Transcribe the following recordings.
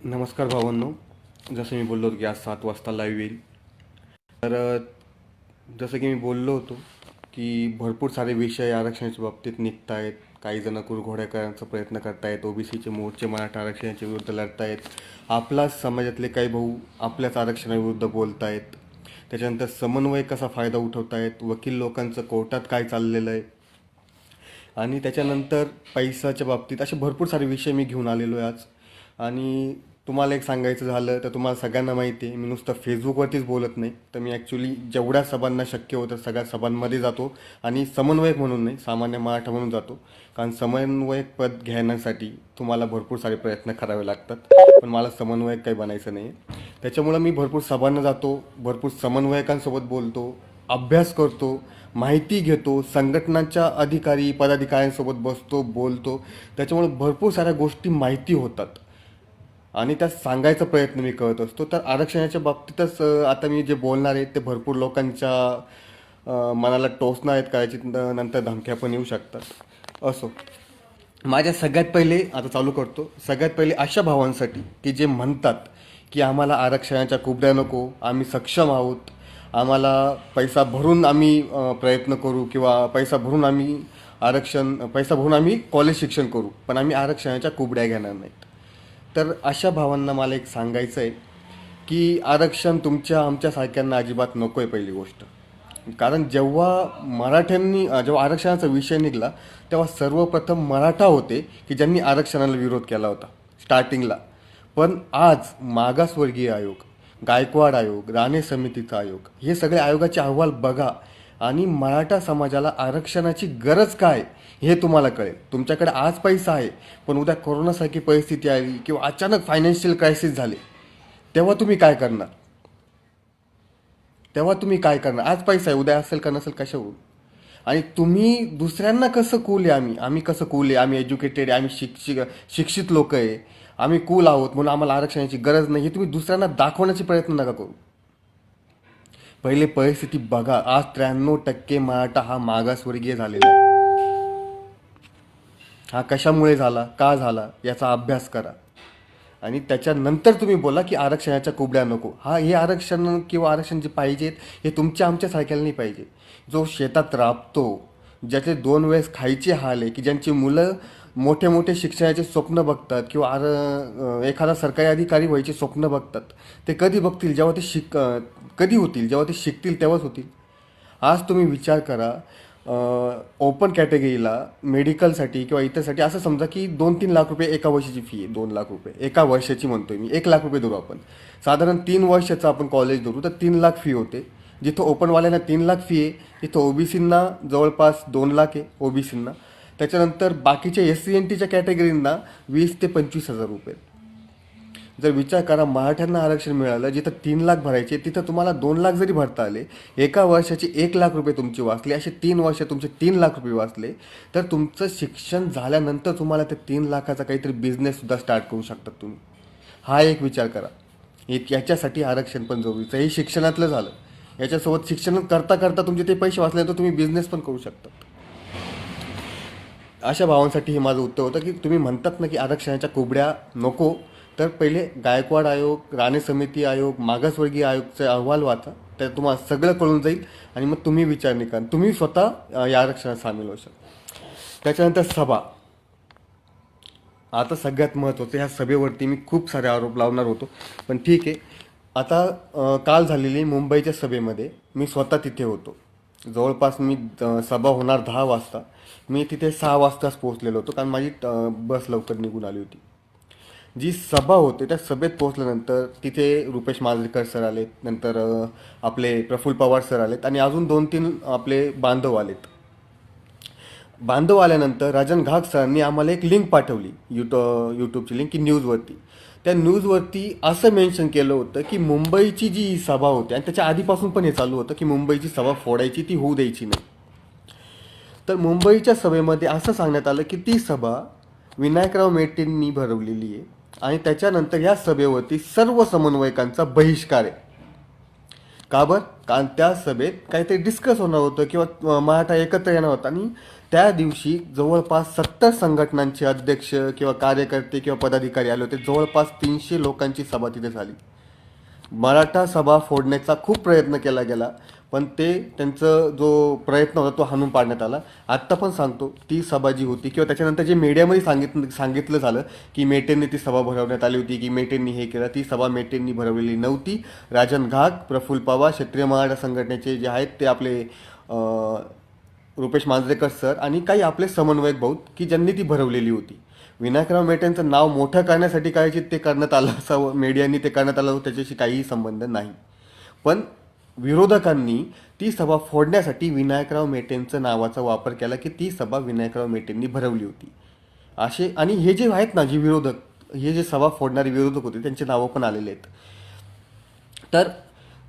नमस्कार भावांनो. जसं मी बोललो होतो की आज 7 वाजता लाईव्ह येईल. तर जसं की मी बोललो होतो की भरपूर सारे विषय आरक्षणाच्या बाबतीत निघत आहेत. काही जण कुरघोड्या करण्याचा प्रयत्न करतायत, ओबीसीचे मोर्चे मराठा आरक्षणाच्या विरुद्ध लढतायत, आपलाच समाजातले काही भाऊ आपल्याच आरक्षणाविरुद्ध बोलतायत. त्याच्यानंतर समन्वय कसा फायदा उठवतायत, वकील लोकांचं कोर्टात काय चाललेलं आहे, आणि त्याच्यानंतर पैशाच्या बाबतीत असे भरपूर सारे विषय मी घेऊन आलेलो आहे आज. आणि तुम्हाला एक सांगायचं झालं तर तुम्हाला सगळ्यांना माहिती आहे, मी नुसतं फेसबुकवरतीच बोलत नाही, तर मी ॲक्च्युली जेवढ्या सभांना शक्य होतं सगळ्या सभांमध्ये जातो. आणि समन्वयक म्हणून नाही, सामान्य मराठा म्हणून जातो. कारण समन्वयक पद घेण्यासाठी तुम्हाला भरपूर सारे प्रयत्न करावे लागतात, पण मला समन्वयक काही बनायचं नाही. त्याच्यामुळं मी भरपूर सभांना जातो, भरपूर समन्वयकांसोबत बोलतो, अभ्यास करतो, माहिती घेतो, संघटनांच्या अधिकारी पदाधिकाऱ्यांसोबत बसतो, बोलतो. त्याच्यामुळे भरपूर साऱ्या गोष्टी माहिती होतात आणि त्या सांगायचा प्रयत्न मी करत असतो. तर आरक्षणाच्या बाबतीतच आता मी जे बोलणार आहे ते भरपूर लोकांच्या मनाला टोचणार आहेत, कदाचित नंतर धमक्या पण येऊ शकतात. असो, माझ्या सगळ्यात पहिले आता चालू करतो. सगळ्यात पहिले अशा भावांसाठी की जे म्हणतात की आम्हाला आरक्षणाच्या कुबड्या नको, आम्ही सक्षम आहोत, आम्हाला पैसा भरून आम्ही प्रयत्न करू, किंवा पैसा भरून आम्ही कॉलेज शिक्षण करू, पण आम्ही आरक्षणाच्या कुबड्या घेणार नाहीत. तर अशा भावांना मला एक सांगायचं आहे की आरक्षण तुमच्या आमच्यासारख्यांना अजिबात नको आहे. पहिली गोष्ट, कारण जेव्हा आरक्षणाचा विषय निघाला तेव्हा सर्वप्रथम मराठा होते की ज्यांनी आरक्षणाला विरोध केला होता स्टार्टिंगला. पण आज मागासवर्गीय आयोग, गायकवाड आयोग, राणे समितीचा आयोग, हे सगळे आयोगाचे अहवाल बघा आणि मराठा समाजाला आरक्षणाची गरज काय हे तुम्हाला कळेल. तुमच्याकडे आज पैसा आहे, पण उद्या कोरोनासारखी परिस्थिती आली किंवा अचानक फायनान्शियल क्रायसिस झाले, तेव्हा तुम्ही काय करणार? आज पैसा आहे, उद्या असेल का नसेल कशावरून? आणि तुम्ही दुसऱ्यांना कसं कूल आहे, आम्ही कसं कूल आहे, आम्ही एज्युकेटेड आहे, आम्ही शिक्षित लोक आहे, आम्ही कूल आहोत म्हणून आम्हाला आरक्षणाची गरज नाही, हे तुम्ही दुसऱ्यांना दाखवण्याचे प्रयत्न नका करू. पहिले परिस्थिती बघा. आज 93% मराठा हा मागासवर्गीय झालेला आहे. हा कशामुळे झाला, का झाला, याचा अभ्यास करा आणि त्याच्यानंतर तुम्ही बोला की आरक्षणाच्या कुबड्या नको. हे आरक्षण किंवा आरक्षण जे पाहिजेत हे तुमच्या आमच्यासारख्याला नाही पाहिजे. जो शेतात राबतो, ज्याचे 2 वेळेस खायचे हाल आहे, की ज्यांची मुलं मोठे मोठे शिक्षणाचे स्वप्न बघतात किंवा एखादा सरकारी अधिकारी व्हायचे स्वप्न बघतात, ते कधी बघतील? कधी होतील? जेव्हा ते शिकतील तेव्हाच होतील. आज तुम्ही विचार करा, ओपन कॅटेगरीला मेडिकलसाठी किंवा इतरसाठी असं समजा की 2-3 लाख रुपये एका वर्षाची फी आहे. 2 लाख रुपये एका वर्षाची म्हणतोय मी, 1 लाख रुपये धरू आपण. साधारण 3 वर्षाचं आपण कॉलेज धरू तर 3 लाख फी होते. जिथं ओपनवाल्यांना 3 लाख फी आहे, तिथं ओबीसींना जवळपास 2 लाख आहे ओबीसींना. त्याच्यानंतर बाकीच्या SC-NTच्या कॅटेगरींना 20,000 ते 25,000 रुपये. जर विचार करा, मराठ्यांना आरक्षण मिळालं, जिथं 3 लाख भरायचे तिथं तुम्हाला 2 लाख जरी भरता आले, एका वर्षाचे 1 लाख रुपये तुमचे वाचले, असे 3 वर्ष तुमचे 3 लाख रुपये वाचले, तर तुमचं शिक्षण झाल्यानंतर तुम्हाला ते 3 लाखाचा काहीतरी बिझनेससुद्धा स्टार्ट करू शकतात तुम्ही. हा एक विचार करा. याच्यासाठी आरक्षण पण जरुरीचं आहे. हे शिक्षणातलं झालं. याच्यासोबत शिक्षण करता करता तुमचे ते पैसे वाचल्यानंतर तुम्ही बिझनेस पण करू शकता. अशा भावांसाठी हे माझं उत्तर होतं की तुम्ही म्हणतात ना की आरक्षणाच्या कुबड्या नको, तर पहिले गायकवाड आयोग, राणे समिती आयोग, मागासवर्गीय आयोगचे अहवाल वाचा, तर तुम्हाला सगळं कळून जाईल आणि मग तुम्ही विचार निघा, तुम्ही स्वतः या आरक्षणात सामील होशाल. त्याच्यानंतर सभा. आता सगळ्यात महत्त्वाचं, ह्या सभेवरती मी खूप सारे आरोप लावणार होतो, पण ठीक आहे. आता काल झालेली मुंबईच्या सभेमध्ये मी स्वतः तिथे होतो. जवळपास सभा होणार 10 वाजता, मी तिथे 6 वाजताच पोहोचलेलो होतो, कारण माझी बस लवकर निघून आली होती. जी सभा होते त्या सभेत पोहोचल्यानंतर तिथे रुपेश मांजरेकर सर आलेत, नंतर आपले प्रफुल्ल पवार सर आलेत आणि अजून 2-3 आपले बांधव आलेत. बांधव आल्यानंतर राजन घाग सरांनी आम्हाला एक लिंक पाठवली, यूट्यूबची लिंक, की न्यूजवरती. त्या न्यूजवरती असं मेन्शन केलं होतं की मुंबईची जी सभा होती, आणि त्याच्या आधीपासून पण हे चालू होतं की मुंबईची सभा फोडायची, ती होऊ द्यायची नाही. तर मुंबईच्या सभेमध्ये असं सांगण्यात आलं की ती सभा विनायकराव मेटेंनी भरवलेली आहे आणि त्याच्यानंतर या सभेवरती सर्व समन्वयकांचा बहिष्कार आहे. का बरं? कारण त्या सभेत काहीतरी डिस्कस होणार होतं किंवा मराठा एकत्र येणार होता आणि त्या दिवशी जवळपास 70 संघटनांचे अध्यक्ष किंवा कार्यकर्ते किंवा पदाधिकारी आले होते. जवळपास 300 लोकांची सभा तिथे झाली. मराठा सभा फोडण्याचा खूप प्रयत्न केला गेला, पण ते त्यांचं जो प्रयत्न होता तो हाणून पाडण्यात आला. आत्ता पण सांगतो, ती सभा जी होती किंवा त्याच्यानंतर जे मीडियामध्ये सांगितलं झालं की मेटेंनी ती सभा भरवण्यात आली होती, की मेटेंनी हे केलं, ती सभा मेटेंनी भरवलेली नव्हती. राजन घाग, प्रफुल्ल पवार, क्षत्रिय मराठा संघटनेचे जे आहेत ते आपले रुपेश मांजरेकर सर आणि काही आपले समन्वयक भाऊ की ज्यांनी ती भरवलेली होती. विनायकराव मेटेंचं नाव मोठं करण्यासाठी करायचे ते करण्यात आलं असावं, मीडियानी ते करण्यात आलं होतं, त्याच्याशी काहीही संबंध नाही. पण विरोधकांनी ती सभा फोडण्यासाठी विनायकराव मेटेंचं नावाचा वापर केला की ती सभा विनायकराव मेटेंनी भरवली होती असे. आणि हे जे आहेत ना, जे विरोधक, हे जे सभा फोडणारे विरोधक होते त्यांचे नावं पण आलेले आहेत. तर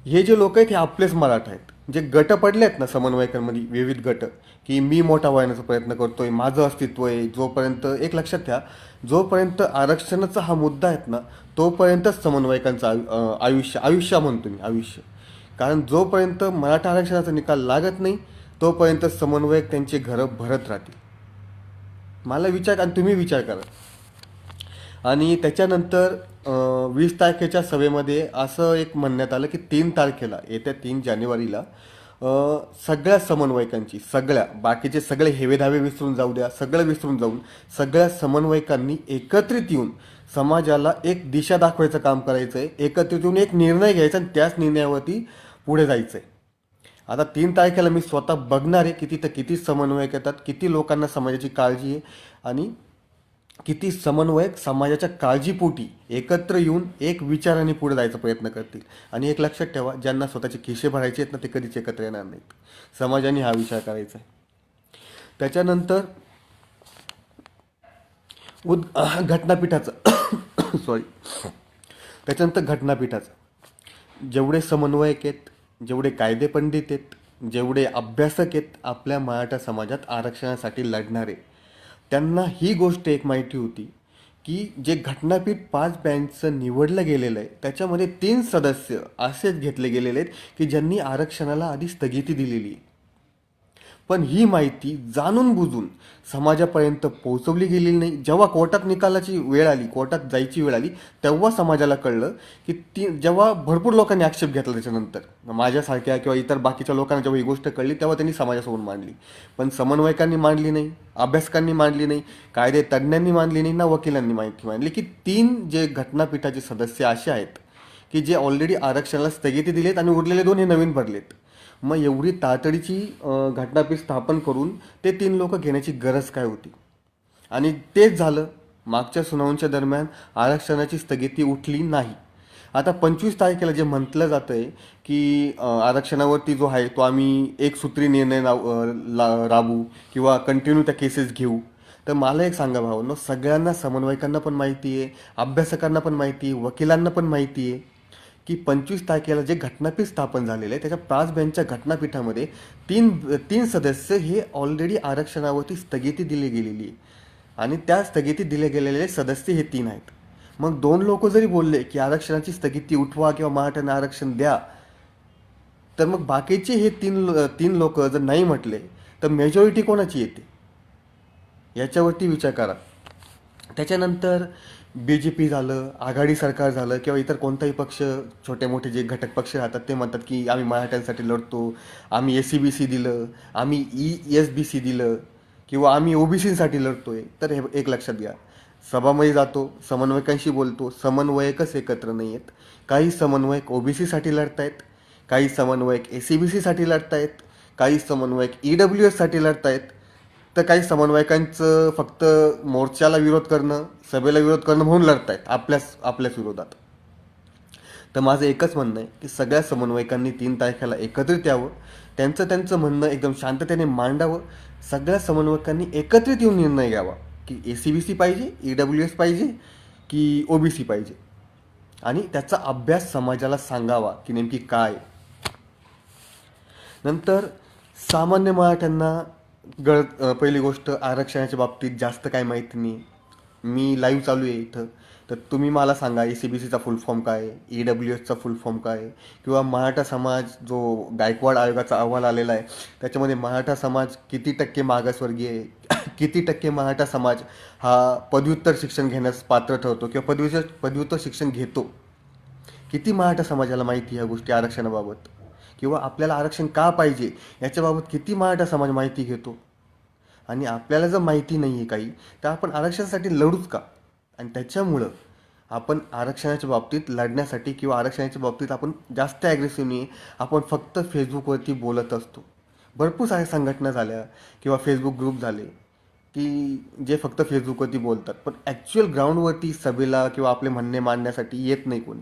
हे जे लोक आहेत हे आपलेच मराठा आहेत. जे गट पडले आहेत ना समन्वयकांमध्ये, विविध गट, की मी मोठा व्हायचा प्रयत्न करतोय, माझं अस्तित्व आहे, जोपर्यंत एक लक्षात ठेवा, जोपर्यंत आरक्षणाचा हा मुद्दा आहेत ना तोपर्यंतच समन्वयकांचं आयुष्य म्हणतो मी, आयुष्य. कारण जोपर्यंत मराठा आरक्षणाचा निकाल लागत नाही तोपर्यंत समन्वयक त्यांचे घरं भरत राहतील. मला विचार आणि तुम्ही विचार करा. आणि त्याच्यानंतर 20 तारखेच्या सभेमध्ये असं एक म्हणण्यात आलं की 3 तारखेला, येत्या 3 जानेवारीला सगळ्या समन्वयकांची, सगळ्या बाकीचे सगळे हेवेधावे विसरून जाऊ द्या, सगळं विसरून जाऊन सगळ्या समन्वयकांनी एकत्रित येऊन समाजाला एक दिशा दाखवायचं काम करायचं आहे. एकत्रित येऊन एक निर्णय घ्यायचा आणि त्याच निर्णयावरती पुढे जायचं आहे. आता 3 तारखेला मी स्वतः बघणार आहे की तिथं किती समन्वयक येतात, किती लोकांना समाजाची काळजी आहे आणि किती समन्वयक समाजाच्या काळजीपोटी एकत्र येऊन एक विचाराने पुढे जायचा प्रयत्न करतील. आणि एक लक्षात ठेवा, ज्यांना स्वतःचे खिशे भरायचे आहेत ना ते कधीच एकत्र येणार नाहीत. समाजाने हा विचार करायचा आहे. त्याच्यानंतर घटनापीठाचं सॉरी त्याच्यानंतर घटनापीठाचं जेवढे समन्वयक आहेत, जेवढे कायदे पंडित आहेत, जेवढे अभ्यासक आहेत आपल्या मराठा समाजात आरक्षणासाठी लढणारे, त्यांना ही गोष्ट एक माहिती होती की जे घटनापीठ 5 बेंचचं निवडलं गेलेलं आहे त्याच्यामध्ये 3 सदस्य असेच घेतले गेलेले आहेत की ज्यांनी आरक्षणाला आधी स्थगिती दिलेली आहे. पण ही माहिती जाणून बुजून समाजापर्यंत पोहोचवली गेलेली नाही. जेव्हा कोर्टात निकालाची वेळ आली, कोर्टात जायची वेळ आली, तेव्हा समाजाला कळलं की जेव्हा भरपूर लोकांनी आक्षेप घेतला त्याच्यानंतर, माझ्यासारख्या किंवा इतर बाकीच्या लोकांना जेव्हा ही गोष्ट कळली तेव्हा त्यांनी समाजासमोर मांडली. पण समन्वयकांनी मांडली नाही, अभ्यासकांनी मांडली नाही, कायदे तज्ज्ञांनी मांडली नाही, ना वकिलांनी माहिती मांडली की 3 जे घटनापीठाचे सदस्य असे आहेत की जे ऑलरेडी आरक्षणाला स्थगिती दिलेत आणि उरलेले 2 हे नवीन भरलेत. मग एवढी तातडीची घटनापीठ स्थापन करून ते 3 लोक घेण्याची गरज काय होती? आणि तेच झालं. मागच्या सुनावणीच्या दरम्यान आरक्षणाची स्थगिती उठली नाही. आता 25 तारखेला जे म्हटलं जातं आहे की आरक्षणावरती जो आहे तो आम्ही एकसूत्री निर्णय राबवू किंवा कंटिन्यू त्या केसेस घेऊ. तर मला एक सांगा भावांनो, सगळ्यांना, समन्वयकांना पण माहिती आहे, अभ्यासकांना पण माहिती आहे, वकिलांना पण माहिती आहे की 25 तारखेला जे घटनापीठ स्थापन झालेलं आहे त्याच्या 5 बेंचच्या घटनापीठामध्ये 3 सदस्य हे ऑलरेडी आरक्षणावरती स्थगिती दिली गेलेली आहे आणि त्या स्थगिती दिले गेलेले सदस्य हे 3 आहेत. मग 2 लोक जरी बोलले की आरक्षणाची स्थगिती उठवा किंवा मराठ्यांना आरक्षण द्या, तर मग बाकीचे हे 3 लोक जर नाही म्हटले तर मेजॉरिटी कोणाची येते याच्यावरती विचार करा. त्याच्यानंतर BJP झालं, आघाडी सरकार झालं किंवा इतर कोणताही पक्ष, छोटे मोठे जे घटक पक्ष राहतात ते म्हणतात की आम्ही मराठ्यांसाठी लढतो, आम्ही SCBC दिलं, आम्ही ESBC दिलं किंवा आम्ही OBCसाठी लढतोय. तर हे एक लक्षात घ्या, सभामध्ये जातो, समन्वयकांशी बोलतो, समन्वयकच एकत्र नाही आहेत. काही समन्वयक OBCसाठी लढतायत, काही समन्वयक SCBCसाठी लढतायत, काही समन्वयक EWSसाठी लढतायत, तर काही समन्वयकांचं फक्त मोर्चाला विरोध करणं, सभेला विरोध करणं म्हणून लढतायत आपल्याच विरोधात. तर माझं एकच म्हणणं आहे की सगळ्या समन्वयकांनी 3 तारखेला एकत्रित यावं, त्यांचं म्हणणं एकदम शांततेने मांडावं. सगळ्या समन्वयकांनी एकत्रित येऊन निर्णय घ्यावा की SCBC पाहिजे, EWS पाहिजे की OBC पाहिजे आणि त्याचा अभ्यास समाजाला सांगावा की नेमकी काय. नंतर सामान्य मराठ्यांना पहिली गोष्ट, आरक्षणाच्या बाबतीत जास्त काय माहिती नाही. मी लाईव्ह चालू आहे इथं, तर तुम्ही मला सांगा ECBCचा फुल फॉर्म काय आहे, EWSचा फुल फॉर्म काय आहे, किंवा मराठा समाज जो गायकवाड आयोगाचा अहवाल आलेला आहे त्याच्यामध्ये मराठा समाज किती टक्के मागासवर्गीय आहे, किती टक्के मराठा समाज हा पदव्युत्तर शिक्षण घेण्यास पात्र ठरतो किंवा पदव्युत्तर शिक्षण घेतो, किती मराठा समाजाला माहिती ह्या गोष्टी आरक्षणाबाबत, किंवा आपल्याला आरक्षण का पाहिजे याच्याबाबत किती मराठा समाज माहिती घेतो. आणि आपल्याला जर माहिती नाही आहे काही तर आपण आरक्षणासाठी लढूच का. आणि त्याच्यामुळं आपण आरक्षणाच्या बाबतीत लढण्यासाठी किंवा आरक्षणाच्या बाबतीत आपण जास्त ॲग्रेसिव्ह नाही, आपण फक्त फेसबुकवरती बोलत असतो. भरपूर साऱ्या संघटना झाल्या किंवा फेसबुक ग्रुप झाले की जे फक्त फेसबुकवरती बोलतात, पण ॲक्च्युअल ग्राउंडवरती सभेला किंवा आपले म्हणणे मांडण्यासाठी येत नाही कोणी.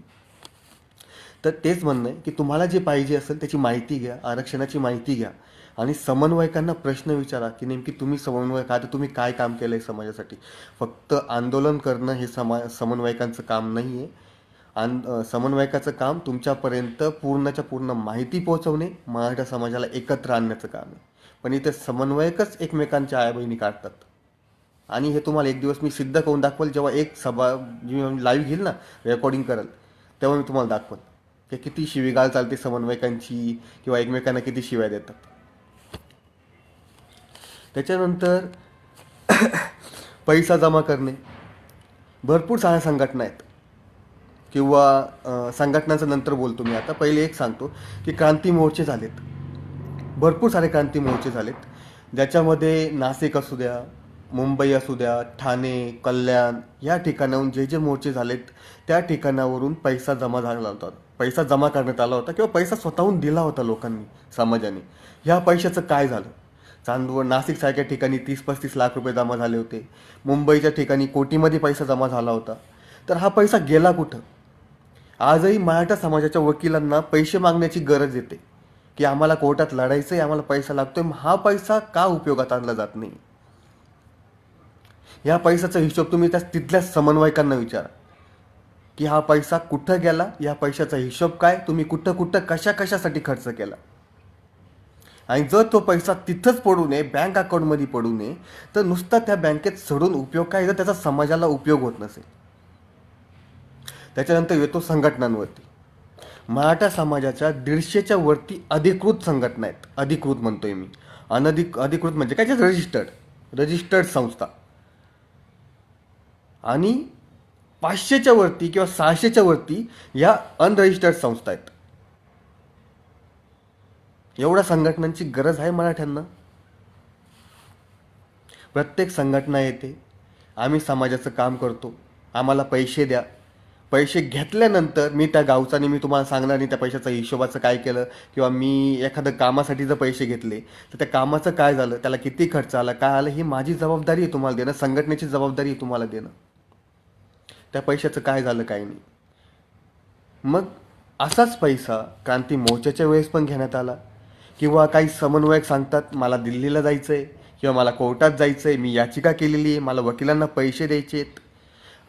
तर तेच म्हणणं आहे की तुम्हाला जे पाहिजे असेल त्याची माहिती घ्या, आरक्षणाची माहिती घ्या आणि समन्वयकांना प्रश्न विचारा की नेमकी तुम्ही समन्वयक आहात तर तुम्ही काय काम केलं आहे समाजासाठी. फक्त आंदोलन करणं हे समन्वयकांचं काम नाही आहे. समन्वयकाचं काम तुमच्यापर्यंत पूर्णच्या पूर्ण माहिती पोहोचवणे, मराठा समाजाला एकत्र आणण्याचं काम आहे. पण इथे समन्वयकच एकमेकांच्या आया बहिणी काढतात. आणि हे तुम्हाला एक दिवस मी सिद्ध करून दाखवेल, जेव्हा एक सभा जी लाईव्ह घेईल ना, रेकॉर्डिंग करेल, तेव्हा मी तुम्हाला दाखवेल की किती शिवीगाळ चालते समन्वयकांची किंवा एकमेकांना किती शिव्या देतात. त्याच्यानंतर पैसा जमा करणे. भरपूर साऱ्या संघटना आहेत किंवा संघटनांचं नंतर बोलतो मी. आता पहिले एक सांगतो की क्रांती मोर्चे झालेत, भरपूर सारे क्रांती मोर्चे झालेत, ज्याच्यामध्ये नाशिक असू द्या, मुंबई असू द्या, ठाणे, कल्याण या ठिकाणाहून जे जे मोर्चे झालेत त्या ठिकाणावरून पैसा जमा झाला होता, पैसा जमा करण्यात आला होता किंवा पैसा स्वतःहून दिला होता लोकांनी, समाजाने. ह्या पैशाचं काय झालं? चांदवड, नाशिकसारख्या ठिकाणी 30-35 लाख रुपये जमा झाले होते, मुंबईच्या ठिकाणी कोटीमध्ये पैसा जमा झाला होता. तर हा पैसा गेला कुठं? आजही मराठा समाजाच्या वकिलांना पैसे मागण्याची गरज येते की आम्हाला कोर्टात लढायचं आहे, आम्हाला पैसा लागतोय. हा पैसा का उपयोगात आणला जात नाही? ह्या पैशाचा हिशोब तुम्ही तिथल्या समन्वयकांना विचारा की हा पैसा कुठं गेला, या पैशाचा हिशोब काय, तुम्ही कुठं कुठं कशा कशासाठी खर्च केला. आणि जर तो पैसा तिथंच पडू नये, बँक अकाउंटमध्ये पडू नये, तर नुसता त्या बँकेत सोडून उपयोग काय जर त्याचा समाजाला उपयोग होत नसेल. त्याच्यानंतर येतो संघटनांवरती. मराठा समाजाच्या 150च्या वरती अधिकृत संघटना आहेत. अधिकृत म्हणतोय मी, अधिकृत म्हणजे काय, रजिस्टर्ड संस्था. आणि 500च्या वरती किंवा 600च्या वरती या अनरजिस्टर्ड संस्था आहेत. एवढ्या संघटनांची गरज आहे मराठ्यांना. प्रत्येक संघटना येते, आम्ही समाजाचं काम करतो, आम्हाला पैसे द्या. पैसे घेतल्यानंतर मी त्या गावचा नाही, मी तुम्हाला सांगणार नाही त्या पैशाचा हिशोबाचं काय केलं, किंवा मी एखादं कामासाठी जर पैसे घेतले तर त्या कामाचं काय झालं, त्याला किती खर्च आला, काय आलं, ही माझी जबाबदारी आहे तुम्हाला देणं, संघटनेची जबाबदारी आहे तुम्हाला देणं. त्या पैशाचं काय झालं काय नाही. मग असाच पैसा क्रांती मोर्चाच्या वेळेस पण घेण्यात आला. किंवा काही समन्वयक सांगतात मला दिल्लीला जायचं आहे किंवा मला कोर्टात जायचं आहे, मी याचिका केलेली आहे, मला वकिलांना पैसे द्यायचे आहेत.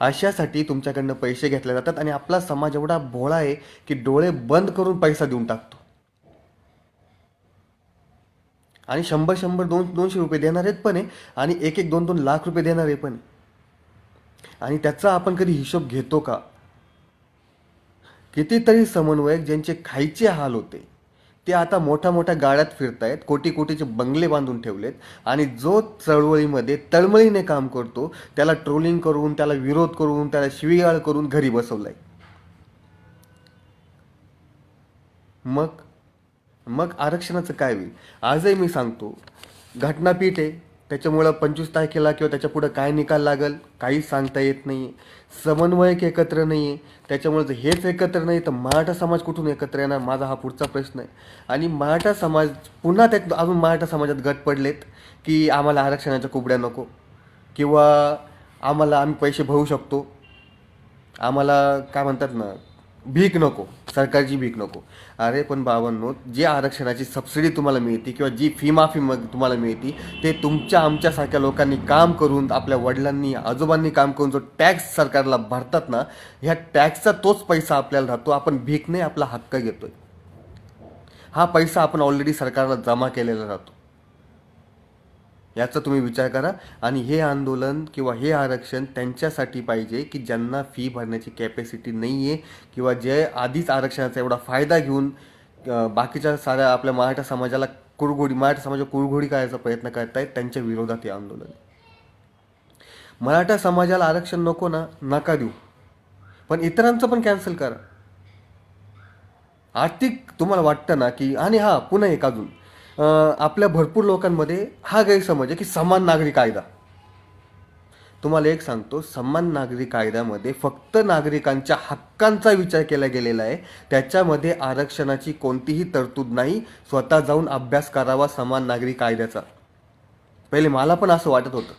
अशासाठी तुमच्याकडनं पैसे घेतले जातात. आणि आपला समाज एवढा भोळा आहे की डोळे बंद करून पैसा देऊन टाकतो. आणि 100-100, 200 रुपये देणारे पण आहे आणि 1-1, 2-2 लाख रुपये देणारे पण आहे. आणि त्याचा आपण कधी हिशोब घेतो का? कितीतरी समन्वयक ज्यांचे खायचे हाल होते ते आता मोठ्या मोठ्या गाड्यात फिरतायत, कोटी कोटीचे बंगले बांधून ठेवलेत. आणि जो चळवळीमध्ये तळमळीने काम करतो त्याला ट्रोलिंग करून, त्याला विरोध करून, त्याला शिवीगाळ करून घरी बसवलंय. मग आरक्षणाचं काय होईल? आजही मी सांगतो, घटनापीठ आहे, त्याच्यामुळं 25 तारखेला किंवा त्याच्या पुढं काय निकाल लागेल काहीच सांगता येत नाही. समन्वयक एकत्र नाही आहे, त्याच्यामुळे जर हेच एकत्र नाही तर मराठा समाज कुठून एकत्र येणार, माझा हा पुढचा प्रश्न आहे. आणि मराठा समाज पुन्हा त्यात अजून मराठा समाजात गट पडलेत की आम्हाला आरक्षणाच्या कुबड्या नको, किंवा आम्ही पैसे भरू शकतो, आम्हाला काय म्हणतात ना, भीक नको, सरकारची भीक नको. अरे पण बाबांनो, जी आरक्षणाची सबसिडी तुम्हाला मिळते किंवा जी फी माफी तुम्हाला मिळते ते तुमच्या आमच्यासारख्या लोकांनी काम करून, आपल्या वडिलांनी आजोबांनी काम करून जो टॅक्स सरकारला भरतात ना, ह्या टॅक्सचा तोच पैसा आपल्याला राहतो. आपण भीक नाही, आपला हक्क घेतोय. हा पैसा आपण ऑलरेडी सरकारला जमा केलेला राहतो. याचा तुम्ही विचार करा. आणि हे आंदोलन किंवा हे आरक्षण त्यांच्यासाठी पाहिजे की ज्यांना फी भरण्याची कॅपॅसिटी नाही आहे, किंवा जे आधीच आरक्षणाचा एवढा फायदा घेऊन बाकीच्या साऱ्या आपल्या मराठा समाजाला कुरघोडी करायचा प्रयत्न करतायत, त्यांच्या विरोधात हे आंदोलन आहे. मराठा समाजाला आरक्षण नको ना, नका देऊ, पण इतरांचं पण कॅन्सल करा. आर्थिक तुम्हाला वाटतं ना की, आणि हा पुन्हा एक अजून आपल्या भरपूर लोकांमध्ये हा गैरसमज आहे की समान नागरी कायदा. तुम्हाला एक सांगतो, समान नागरी कायद्यामध्ये फक्त नागरिकांच्या हक्कांचा विचार केला गेलेला आहे. त्याच्यामध्ये आरक्षणाची कोणतीही तरतूद नाही. स्वतः जाऊन अभ्यास करावा समान नागरी कायद्याचा. पहिले मला पण असं वाटत होतं,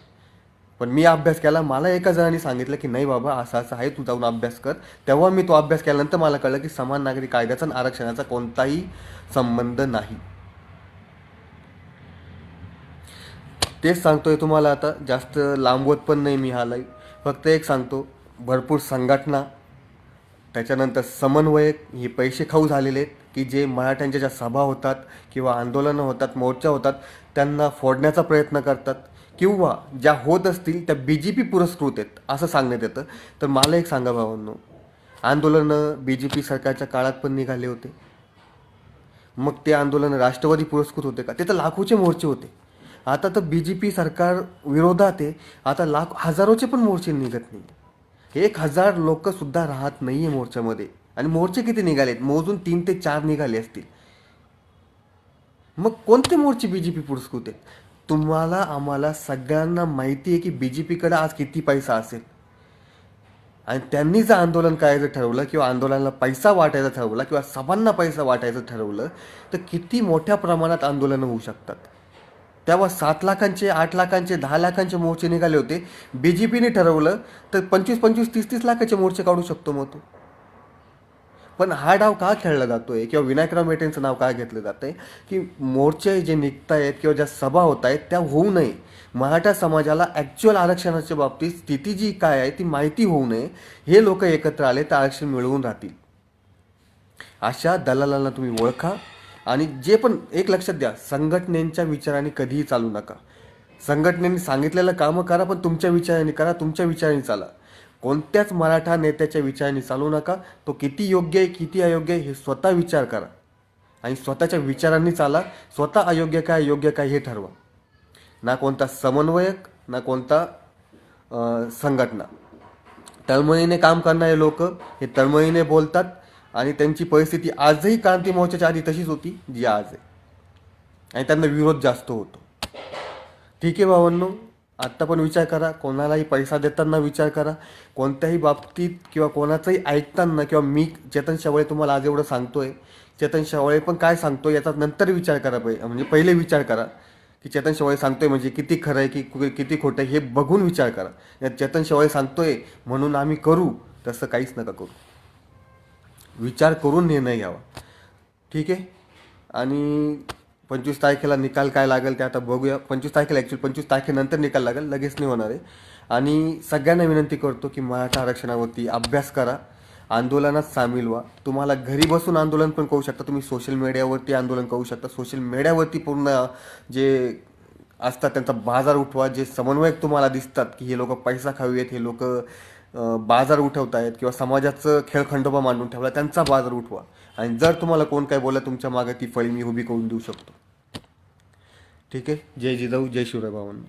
पण मी अभ्यास केला. मला एका जणांनी सांगितलं की नाही बाबा, असं असं आहे, तू जाऊन अभ्यास कर. तेव्हा मी तो अभ्यास केल्यानंतर मला कळलं की समान नागरी कायद्याचा आणि आरक्षणाचा कोणताही संबंध नाही. तेच सांगतोय तुम्हाला. आता जास्त लांबवत पण नाही मी हा लाईव्ह. फक्त एक सांगतो, भरपूर संघटना, त्याच्यानंतर समन्वयक हे पैसे खाऊ झालेले आहेत की जे मराठ्यांच्या ज्या सभा होतात किंवा आंदोलनं होतात, मोर्चा होतात, त्यांना फोडण्याचा प्रयत्न करतात, किंवा ज्या होत असतील त्या BJP पुरस्कृत आहेत असं सांगण्यात येतं. तर मला एक सांगा भावांनो, आंदोलनं BJP सरकारच्या काळात पण निघाले होते. मग ते आंदोलन राष्ट्रवादी पुरस्कृत होते का? ते तर लाखोचे मोर्चे होते. आता तर BJP सरकार विरोधात आहे. आता हजारोचे पण मोर्चे निघत नाही. 1,000 लोक सुद्धा राहत नाहीये मोर्चामध्ये. आणि मोर्चे किती निघालेत? मोजून 3 ते 4 निघाले असतील. मग कोणते मोर्चे BJP पुरस्कृत आहेत? तुम्हाला आम्हाला सगळ्यांना माहिती आहे की BJPकडे आज किती पैसा असेल. आणि त्यांनी जर आंदोलन करायचं ठरवलं किंवा आंदोलनाला पैसा वाटायचा ठरवला किंवा सभांना पैसा वाटायचं ठरवलं, तर किती मोठ्या प्रमाणात आंदोलनं होऊ शकतात. तेव्हा 7 लाखांचे, 8 लाखांचे, 10 लाखांचे मोर्चे निघाले होते. BJPने ठरवलं तर 25-25, 30-30 लाखाचे मोर्चे काढू शकतो मग तो. पण हा डाव का खेळला जातोय किंवा विनायकराव मेटेंचं नाव का घेतलं जातंय की मोर्चे जे निघतायत किंवा ज्या सभा होत आहेत त्या होऊ नये. मराठा समाजाला ॲक्च्युअल आरक्षणाच्या बाबतीत स्थिती जी काय आहे ती माहिती होऊ नये. हे लोक एकत्र आले तर आरक्षण मिळवून राहतील. अशा दलालांना तुम्ही ओळखा. आणि जे पण एक लक्षात द्या, संघटनेच्या विचाराने कधीही चालू नका. संघटनेने सांगितलेलं कामं करा, पण तुमच्या विचाराने करा, तुमच्या विचाराने चाला. कोणत्याच मराठा नेत्याच्या विचाराने चालू नका. तो किती योग्य आहे किती अयोग्य आहे हे स्वतः विचार करा आणि स्वतःच्या विचारांनी चाला. स्वतः अयोग्य काय योग्य काय हे ठरवा. ना कोणता समन्वयक, ना कोणता संघटना. तळमळीने काम करणारे लोक हे तळमळीने बोलतात आणि त्यांची परिस्थिती आजही क्रांती मोर्चाच्या आधी तशीच होती जी आज आहे. आणि त्यांना विरोध जास्त होतो. ठीक आहे भावांनो, आत्ता पण विचार करा. कोणालाही पैसा देताना विचार करा. कोणत्याही बाबतीत किंवा कोणाचंही ऐकताना, किंवा मी चेतन शेवाळे तुम्हाला आज एवढं सांगतोय, चेतन शेवाळे पण काय सांगतो याचा नंतर विचार करा. म्हणजे पहिले विचार करा की चेतन शेवाळे सांगतोय म्हणजे किती खरं आहे की किती खोटं आहे हे बघून विचार करा. चेतन शेवाळे सांगतोय म्हणून आम्ही करू, तसं काहीच नका करू. विचार करून निर्णय घ्यावा. ठीक आहे. आणि 25 तारखेला निकाल काय लागेल ते आता बघूया. 25 तारखेला 25 तारखेनंतर निकाल लागेल, लगेच नाही होणार आहे. आणि सगळ्यांना विनंती करतो की मराठा आरक्षणावरती अभ्यास करा, आंदोलनात सामील व्हा. तुम्हाला घरी बसून आंदोलन पण करू शकता, तुम्ही सोशल मीडियावरती आंदोलन करू शकता. सोशल मीडियावरती पूर्ण जे असतात त्यांचा बाजार उठवा. जे समन्वयक तुम्हाला दिसतात की हे लोक पैसा खाऊयेत, हे लोक बाजार उठवत आहेत किंवा समाजाचं खेळखंडोबा मांडून ठेवला, त्यांचा बाजार उठवा. आणि जर तुम्हाला कोण काय बोललं, तुमच्या मागे ती फळी मी उभी करून देऊ शकतो. ठीक आहे. जय जिजाऊ, जय शिवराय भावांनो.